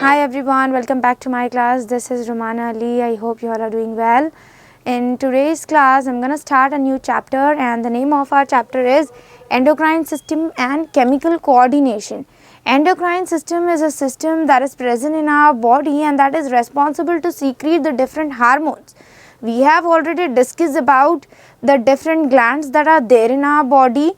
Hi everyone, welcome back to my class. This is Romana Ali. I hope you all are doing well. In today's class, I'm going to start a new chapter, and the name of our chapter is Endocrine System and Chemical Coordination. Endocrine system is a system that is present in our body and that is responsible to secrete the different hormones. We have already discussed about the different glands that are there in our body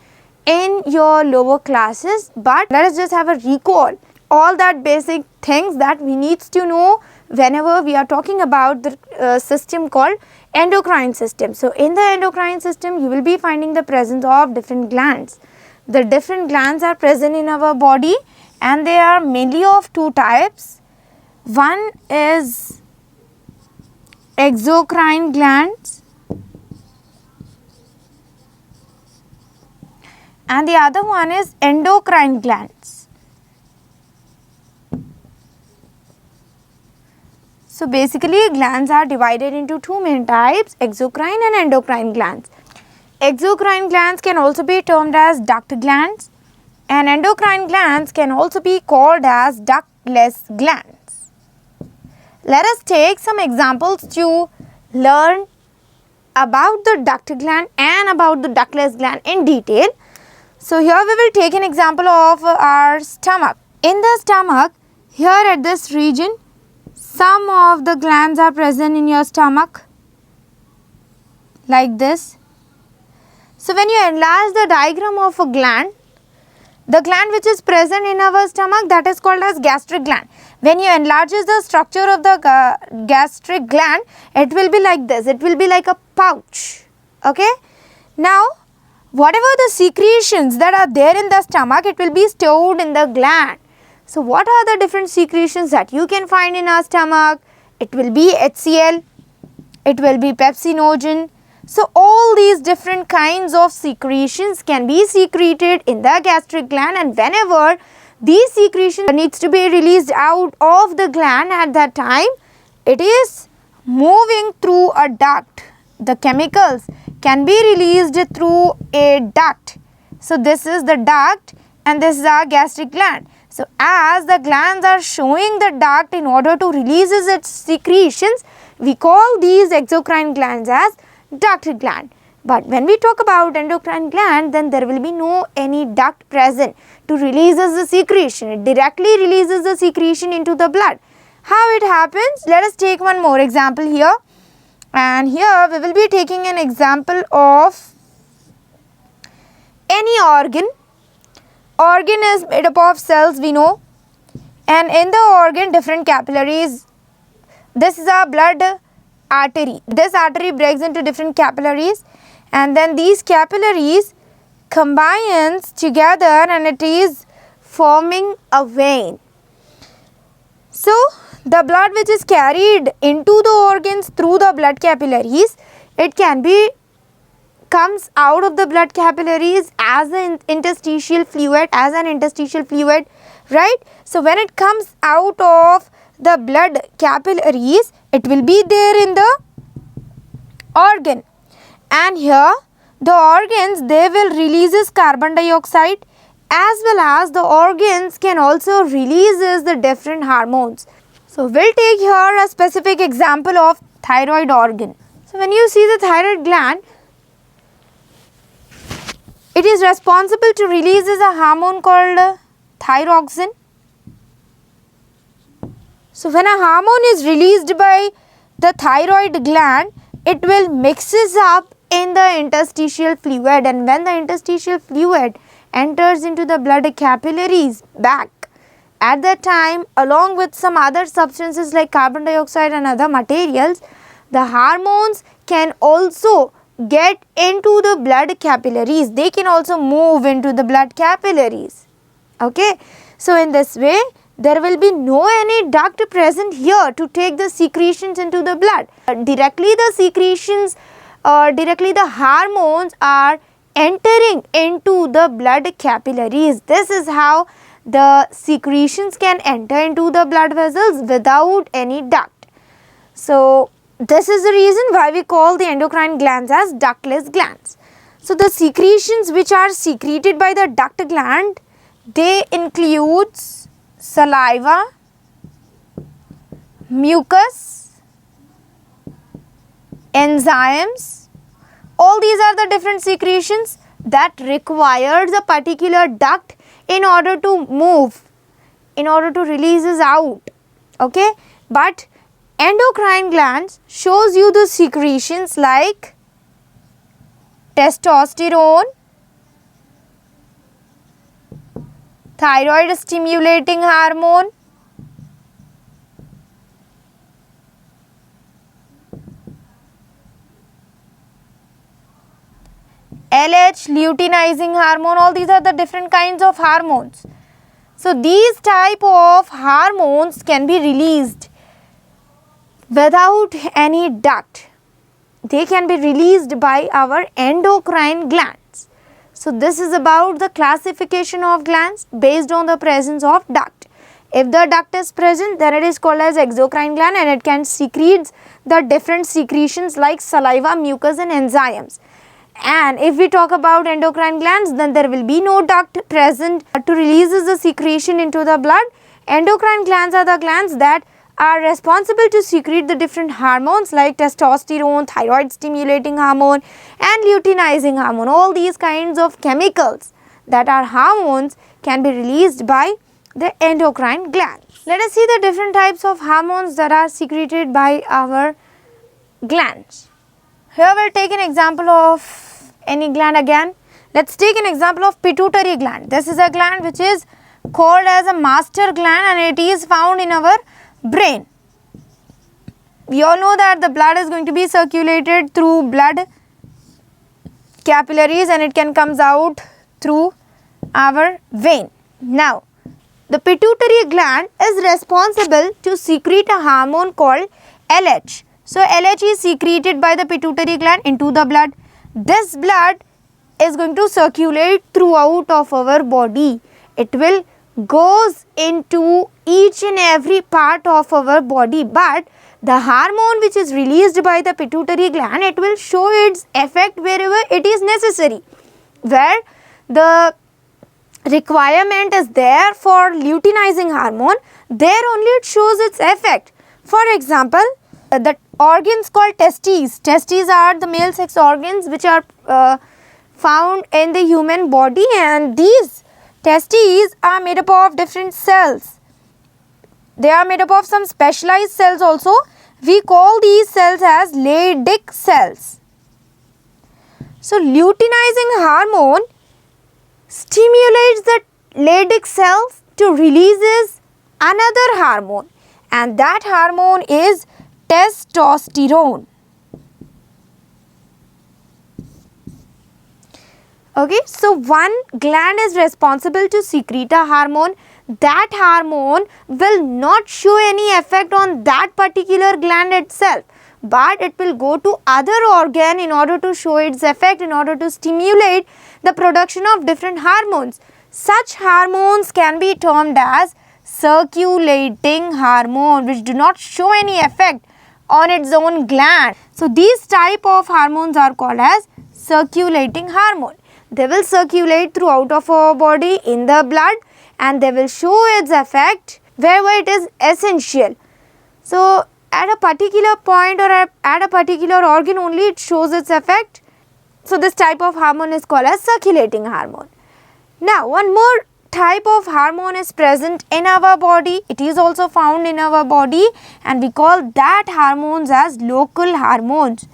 in your lower classes, but let us just have a recall all that basic things that we need to know whenever we are talking about the system called endocrine system. So in the endocrine system you will be finding the presence of different glands. The different glands are present in our body and they are mainly of two types. One is exocrine glands and the other one is endocrine glands. So basically glands are divided into two main types, exocrine and endocrine glands. Exocrine glands can also be termed as duct glands and endocrine glands can also be called as ductless glands. Let us take some examples to learn about the duct gland and about the ductless gland in detail. So here we will take an example of our stomach. In the stomach, here at this region, some of the glands are present in your stomach like this. So when you enlarge the diagram of a gland, the gland which is present in our stomach, that is called as gastric gland. When you enlarge the structure of the gastric gland, it will be like this. It will be like a pouch. Okay. Now, whatever the secretions that are there in the stomach, it will be stored in the gland. So what are the different secretions that you can find in our stomach? It will be HCl, it will be pepsinogen. So all these different kinds of secretions can be secreted in the gastric gland, and whenever these secretions needs to be released out of the gland at that time, it is moving through a duct. The chemicals can be released through a duct. So this is the duct and this is our gastric gland. So as the glands are showing the duct in order to release its secretions, we call these exocrine glands as duct gland. But when we talk about endocrine gland, then there will be no any duct present to release the secretion. It directly releases the secretion into the blood. How it happens? Let us take one more example here. And here we will be taking an example of any organ. Organ is made up of cells, we know, and in the organ different capillaries. This is our blood artery. This artery breaks into different capillaries and then these capillaries combines together and it is forming a vein. So the blood which is carried into the organs through the blood capillaries, it can be comes out of the blood capillaries as an interstitial fluid, right? So when it comes out of the blood capillaries, it will be there in the organ, and here the organs, they will releases carbon dioxide, as well as the organs can also releases the different hormones. So we'll take here a specific example of thyroid organ. So when you see the thyroid gland, it is responsible to release a hormone called thyroxine. So when a hormone is released by the thyroid gland, it will mixes up in the interstitial fluid, and when the interstitial fluid enters into the blood capillaries back, at that time along with some other substances like carbon dioxide and other materials, the hormones can also get into the blood capillaries. They can also move into the blood capillaries. Okay. So in this way, there will be no any duct present here to take the secretions into the blood. Directly the secretions, directly the hormones are entering into the blood capillaries. This is how the secretions can enter into the blood vessels without any duct. So this is the reason why we call the endocrine glands as ductless glands. So the secretions which are secreted by the duct gland, they includes saliva, mucus, enzymes. All these are the different secretions that requires a particular duct in order to move, in order to release it out. Okay, but endocrine glands shows you the secretions like testosterone, thyroid stimulating hormone, LH luteinizing hormone. All these are the different kinds of hormones. So these type of hormones can be released without any duct. They can be released by our endocrine glands. So this is about the classification of glands based on the presence of duct. If the duct is present, then it is called as exocrine gland, and it can secrete the different secretions like saliva, mucus and enzymes. And if we talk about endocrine glands, then there will be no duct present to releases the secretion into the blood. Endocrine glands are the glands that are responsible to secrete the different hormones like testosterone, thyroid stimulating hormone and luteinizing hormone. All these kinds of chemicals that are hormones can be released by the endocrine glands. Let us see the different types of hormones that are secreted by our glands. Here we will take an example of any gland again. Let us take an example of pituitary gland. This is a gland which is called as a master gland, and it is found in our brain. We all know that the blood is going to be circulated through blood capillaries, and it can comes out through our vein. Now, the pituitary gland is responsible to secrete a hormone called LH. So LH is secreted by the pituitary gland into the blood. This blood is going to circulate throughout of our body. It will goes into each and every part of our body, but the hormone which is released by the pituitary gland, it will show its effect wherever it is necessary. Where the requirement is there for luteinizing hormone, there only it shows its effect. For example, the organs called testes. Testes are the male sex organs which are found in the human body, and these testes are made up of different cells. They are made up of some specialized cells also. We call these cells as Leydig cells. So luteinizing hormone stimulates the Leydig cells to releases another hormone, and that hormone is testosterone. Okay, so one gland is responsible to secrete a hormone. That hormone will not show any effect on that particular gland itself, but it will go to other organ in order to show its effect, in order to stimulate the production of different hormones. Such hormones can be termed as circulating hormone, which do not show any effect on its own gland. So these type of hormones are called as circulating hormone. They will circulate throughout of our body in the blood, and they will show its effect wherever it is essential. So at a particular point or at a particular organ only it shows its effect. So this type of hormone is called as circulating hormone. Now one more type of hormone is present in our body. It is also found in our body, and we call that hormones as local hormones.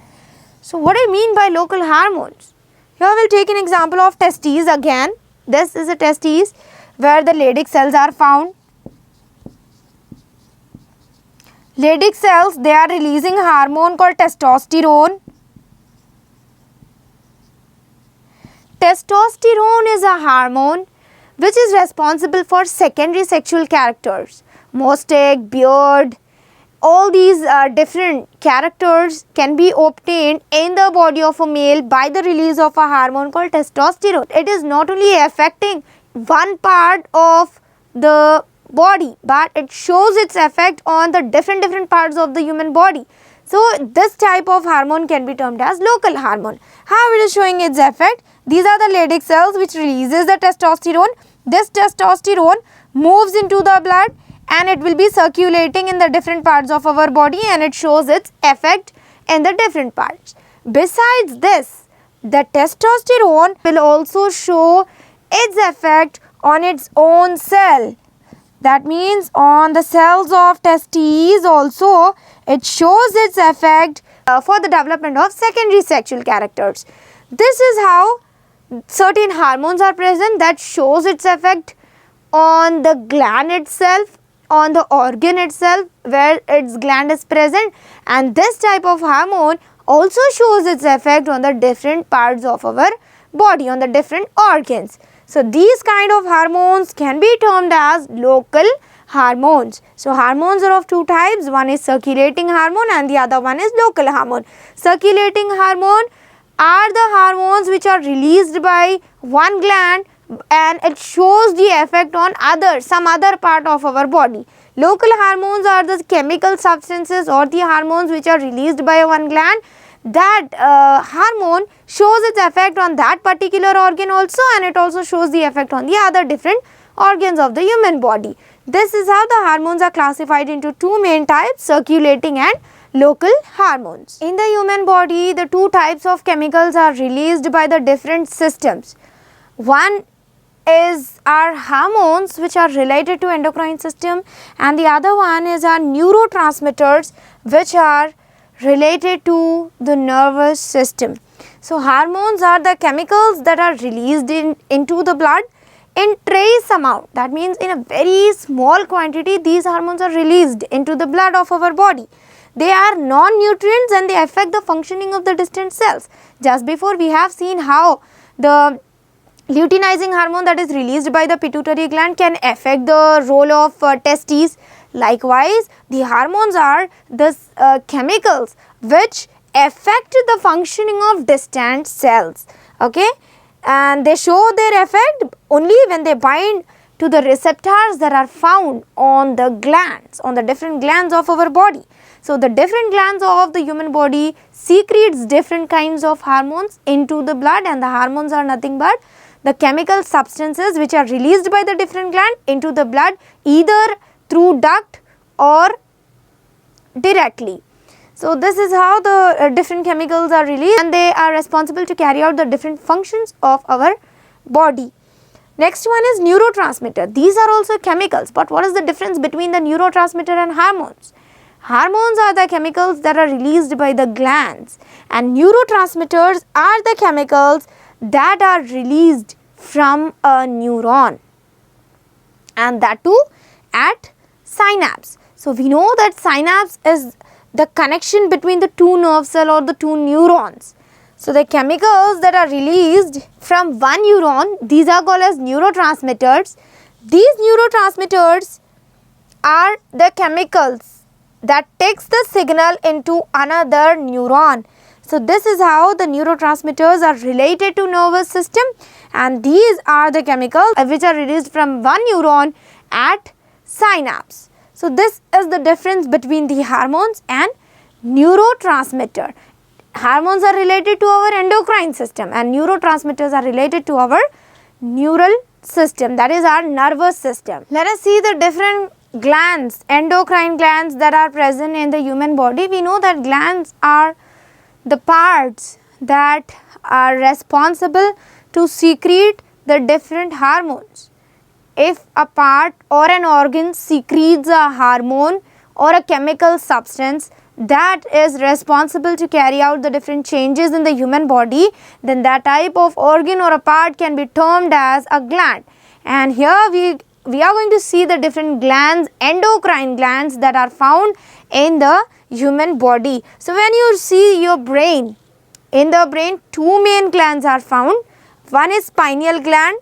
So what do you mean by local hormones? Here we will take an example of testes again. This is a testes where the Leydig cells are found. Leydig cells, they are releasing a hormone called testosterone. Testosterone is a hormone which is responsible for secondary sexual characters. Mosaic, beard, all these different characters can be obtained in the body of a male by the release of a hormone called testosterone. It is not only affecting one part of the body, but it shows its effect on the different parts of the human body. So this type of hormone can be termed as local hormone. How it is showing its effect? These are the Leydig cells which releases the testosterone. This testosterone moves into the blood, and it will be circulating in the different parts of our body, and it shows its effect in the different parts. Besides this, the testosterone will also show its effect on its own cell. That means on the cells of testes also it shows its effect for the development of secondary sexual characters. This is how certain hormones are present that shows its effect on the gland itself, on the organ itself where its gland is present, and this type of hormone also shows its effect on the different parts of our body, on the different organs. So these kind of hormones can be termed as local hormones. So hormones are of two types, one is circulating hormone and the other one is local hormone. Circulating hormone are the hormones which are released by one gland and it shows the effect on some other part of our body. Local hormones are the chemical substances or the hormones which are released by one gland. That hormone shows its effect on that particular organ also, and it also shows the effect on the other different organs of the human body. This is how the hormones are classified into two main types, circulating and local hormones. In the human body, the two types of chemicals are released by the different systems. One is our hormones which are related to endocrine system, and the other one is our neurotransmitters which are related to the nervous system. So hormones are the chemicals that are released into the blood in trace amount. That means in a very small quantity these hormones are released into the blood of our body. They are non-nutrients and they affect the functioning of the distant cells. Just before we have seen how the luteinizing hormone that is released by the pituitary gland can affect the role of testes. Likewise, the hormones are the chemicals which affect the functioning of distant cells, okay, and they show their effect only when they bind to the receptors that are found on the glands, on the different glands of our body. So the different glands of the human body secretes different kinds of hormones into the blood, and the hormones are nothing but the chemical substances which are released by the different gland into the blood either through duct or directly. So this is how the different chemicals are released, and they are responsible to carry out the different functions of our body. Next one is neurotransmitter. These are also chemicals, but what is the difference between the neurotransmitter and hormones? Hormones are the chemicals that are released by the glands, and neurotransmitters are the chemicals that are released from a neuron, and that too at synapse. So we know that synapse is the connection between the two nerve cells or the two neurons. So the chemicals that are released from one neuron, these are called as neurotransmitters. These neurotransmitters are the chemicals that takes the signal into another neuron. So this is how the neurotransmitters are related to nervous system, and these are the chemicals which are released from one neuron at synapse. So this is the difference between the hormones and neurotransmitter. Hormones are related to our endocrine system and neurotransmitters are related to our neural system, that is our nervous system. Let us see the different glands, endocrine glands that are present in the human body. We know that glands are the parts that are responsible to secrete the different hormones. If a part or an organ secretes a hormone or a chemical substance that is responsible to carry out the different changes in the human body, then that type of organ or a part can be termed as a gland. And here we are going to see the different glands, endocrine glands that are found in the human body. So when you see your brain, in the brain two main glands are found. One is pineal gland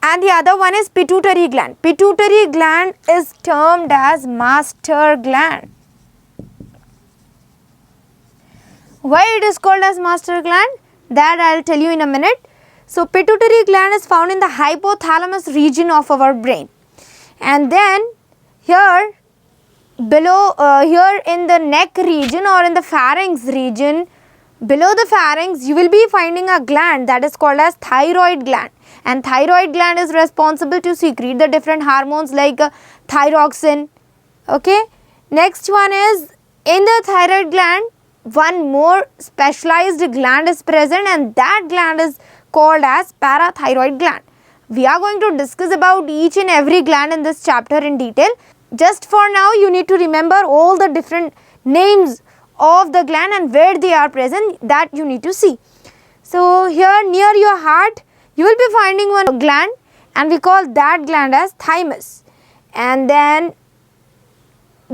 and the other one is pituitary gland. Pituitary gland is termed as master gland. Why it is called as master gland? That I will tell you in a minute. So pituitary gland is found in the hypothalamus region of our brain, and then here below here in the neck region or in the pharynx region below the pharynx you will be finding a gland that is called as thyroid gland, and thyroid gland is responsible to secrete the different hormones like thyroxine. Okay, next one is, in the thyroid gland one more specialized gland is present, and that gland is called as parathyroid gland. We are going to discuss about each and every gland in this chapter in detail. Just for now you need to remember all the different names of the gland and where they are present, that you need to see. So here near your heart you will be finding one gland, and we call that gland as thymus. And then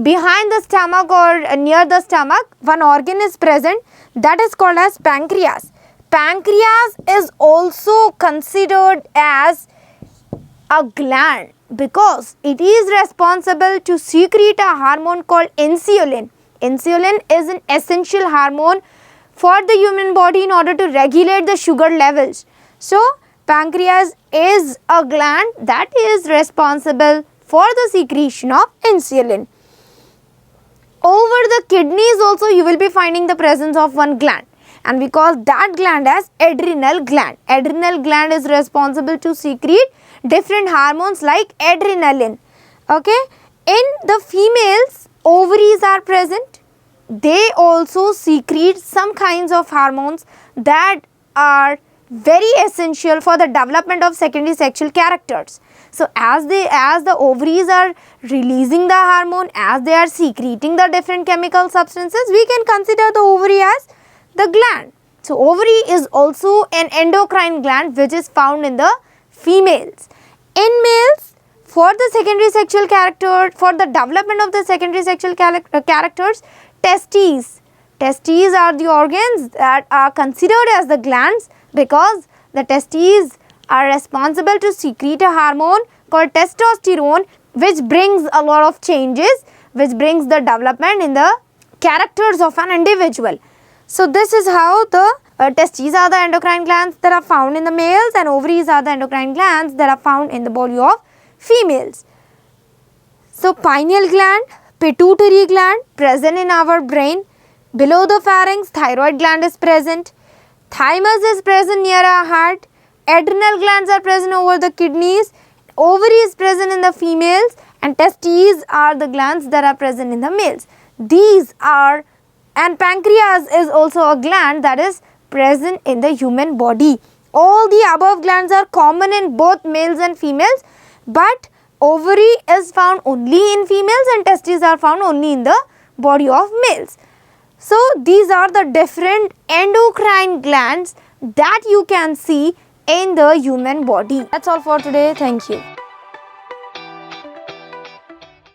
behind the stomach or near the stomach one organ is present, that is called as pancreas. Pancreas is also considered as a gland because it is responsible to secrete a hormone called insulin. Insulin is an essential hormone for the human body in order to regulate the sugar levels. So pancreas is a gland that is responsible for the secretion of insulin. Over the kidneys also you will be finding the presence of one gland, and we call that gland as adrenal gland. Adrenal gland is responsible to secrete different hormones like adrenaline. Okay, in the females ovaries are present. They also secrete some kinds of hormones that are very essential for the development of secondary sexual characters. So as the ovaries are releasing the hormone, as they are secreting the different chemical substances, we can consider the ovary as the gland. So ovary is also an endocrine gland which is found in the females. In males, for the secondary sexual character, for the development of the secondary sexual characters, testes are the organs that are considered as the glands because the testes are responsible to secrete a hormone called testosterone, which brings a lot of changes, which brings the development in the characters of an individual. So this is how the testes are the endocrine glands that are found in the males, and ovaries are the endocrine glands that are found in the body of females. So pineal gland, pituitary gland present in our brain. Below the pharynx thyroid gland is present. Thymus is present near our heart. Adrenal glands are present over the kidneys. Ovary is present in the females, and testes are the glands that are present in the males. And pancreas is also a gland that is present in the human body. All the above glands are common in both males and females, but ovary is found only in females and testes are found only in the body of males. So these are the different endocrine glands that you can see in the human body. That's all for today. Thank you.